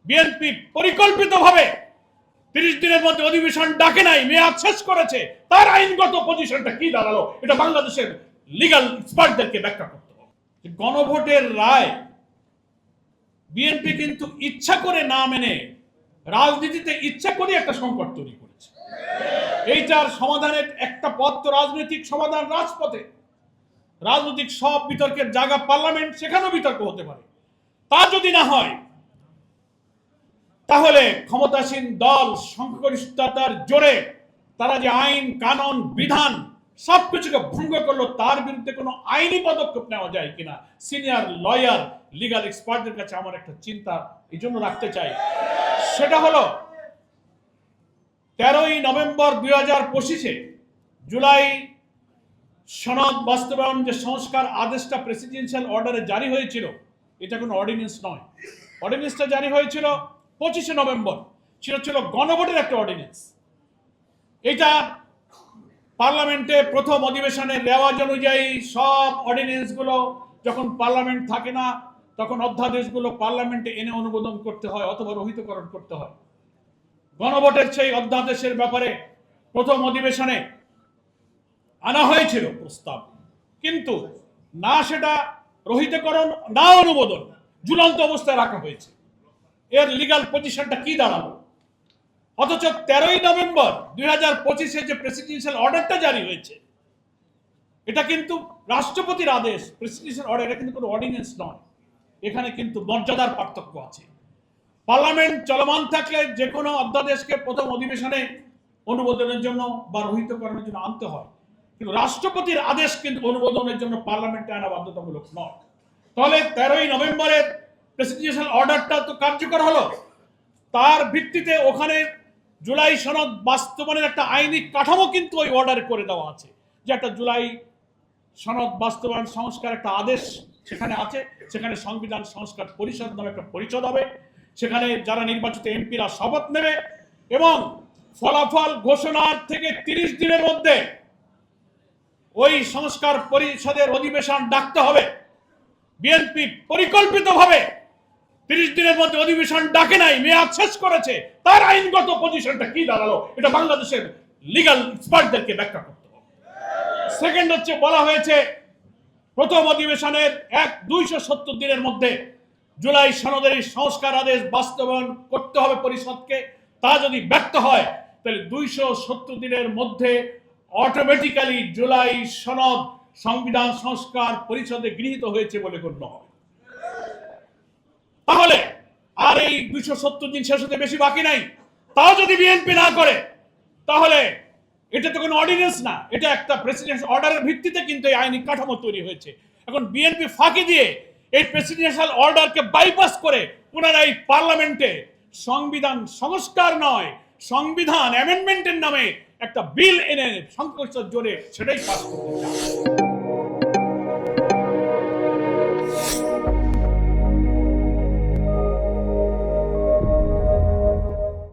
BNP পরিকল্পিতভাবে 30 দিনের মধ্যে অধিবেশন ডাকে নাই, মেয়াদ শেষ করেছে, তার আইনগত পজিশনটা কি দাঁড়ালো, এটা বাংলাদেশের লিগ্যাল এক্সপার্টদেরকে ব্যাখ্যা করতে হবে। গণভোটের রায় বিএনপি কিন্তু ইচ্ছা করে না মেনে রাজনীতিতে ইচ্ছা করে একটা সংকট তৈরি করেছে। এইটার সমাধানের একটা পথ তো রাজনৈতিক সমাধান, রাজপথে। রাজনৈতিক সব বিতর্কের জায়গা পার্লামেন্ট, সেখানেও বিতর্ক হতে পারে। তা যদি না হয় তাহলে ক্ষমতাসীন দল সংখ্যাগরিষ্ঠতার জোরে তারা যে আইন কানুন বিধান সবকিছুকে ভঙ্গ করলো, তার বিরুদ্ধে কোনো আইনি পদক্ষেপ নেওয়া যায় কিনা সিনিয়র লয়ার লিগ্যাল এক্সপার্টদের কাছে আমার একটা চিন্তা এই জন্য রাখতে চাই। সেটা হলো 13ই নভেম্বর 2025 জুলাই সনদ বাস্তবায়ন যে সংস্কার আদেশটা প্রেসিডেন্সিয়াল অর্ডারে জারি হয়েছিল, এটা কোনো অর্ডিন্যান্স নয়। অর্ডিন্যান্সটা জারি হয়েছিল 25 নভেম্বর, ছিল গণভোটের একটা অর্ডিন্যান্স। এটা পার্লামেন্টে প্রথম অধিবেশনের রেওয়াজ অনুযায়ী সব অর্ডিন্যান্সগুলো যখন পার্লামেন্ট থাকে না, তখন অধ্যাদেশগুলো পার্লামেন্টে এনে অনুমোদন করতে হয় অথবা রহিতকরণ করতে হয়। গণভোটের সেই অধ্যাদেশের ব্যাপারে প্রথম অধিবেশনে আনা হয়েছিল প্রস্তাব, কিন্তু না সেটা রহিতকরণ না অনুমোদন, ঝুলন্ত অবস্থায় রাখা হয়েছে। এর লিগ্যাল পজিশনটা কি দাঁড়ালো? অথচ 13ই নভেম্বর 2025 যে প্রেসিডেন্সিয়াল অর্ডারটা জারি হয়েছে, এটা কিন্তু রাষ্ট্রপতির আদেশ। প্রেসিডেন্সিয়াল অর্ডার, এটা কিন্তু কোনো অর্ডিন্যান্স নয়। এখানে কিন্তু মর্যাদার পার্থক্য আছে। পার্লামেন্ট চলমান থাকলে যে কোনো অধ্যাদেশকে প্রথম অধিবেশনে অনুমোদনের জন্য বা রহিতকরণের জন্য আনতে হয়, কিন্তু রাষ্ট্রপতির আদেশ কিন্তু অনুমোদনের জন্য পার্লামেন্টে আনা বাধ্যতামূলক নয়। তাহলে 13ই নভেম্বরের প্রেসিডেন্সিয়াল অর্ডারটা তো কার্যকর হলো, তার ভিত্তিতে ওখানে জুলাই সনদ বাস্তবায়নের একটা আইনি কাঠামো কিন্তু ওই অর্ডারে করে দেওয়া আছে, যে একটা জুলাই সনদ বাস্তবায়ন সংস্কার একটা আদেশ সেখানে আছে। সেখানে সংবিধান সংস্কার পরিষদ নামে একটা পরিষদ হবে, সেখানে যারা নির্বাচিত এমপিরা শপথ নেবে এবং ফলাফল ঘোষণার থেকে 30 দিনের মধ্যে ওই সংস্কার পরিষদের অধিবেশন ডাকতে হবে। বিএনপি পরিকল্পিতভাবে 30 দিনের মধ্যে অধিবেশন ডাকে নাই, মেয়াদ শেষ করেছে, তার আইনগত পজিশনটা কি দাঁড়ালো, এটা বাংলাদেশের লিগ্যাল এক্সপার্টদেরকে ব্যাখ্যা করতে হবে। সেকেন্ড হচ্ছে, বলা হয়েছে প্রথম অধিবেশনের 270 দিনের মধ্যে জুলাই সনদের সংস্কার আদেশ বাস্তবায়ন করতে হবে পরিষদকে। তা যদি ব্যর্থ হয় তাহলে 270 দিনের মধ্যে অটোমেটিক্যালি জুলাই সনদ সংবিধান সংস্কার পরিষদে গৃহীত হয়েছে বলে গণ্য হবে। তাহলে আর এই 270 দিন শেষ হতে বেশি বাকি নাই। তাও যদি বিএনপি না করে, তাহলে এটা তো কোনো অর্ডিন্যান্স না, এটা একটা প্রেসিডেন্সিয়াল অর্ডারের ভিত্তিতে কিন্তু এই আইনি কাঠামো তৈরি হয়েছে। এখন বিএনপি ফাঁকি দিয়ে এই প্রেসিডেন্সিয়াল অর্ডারকে বাইপাস করে পুনরায় পার্লামেন্টে সংবিধান সংস্কার নয়, সংবিধান অ্যামেন্ডমেন্টের নামে একটা বিল এনে সংসদ জোরে সেটাই পাস করতে চায়।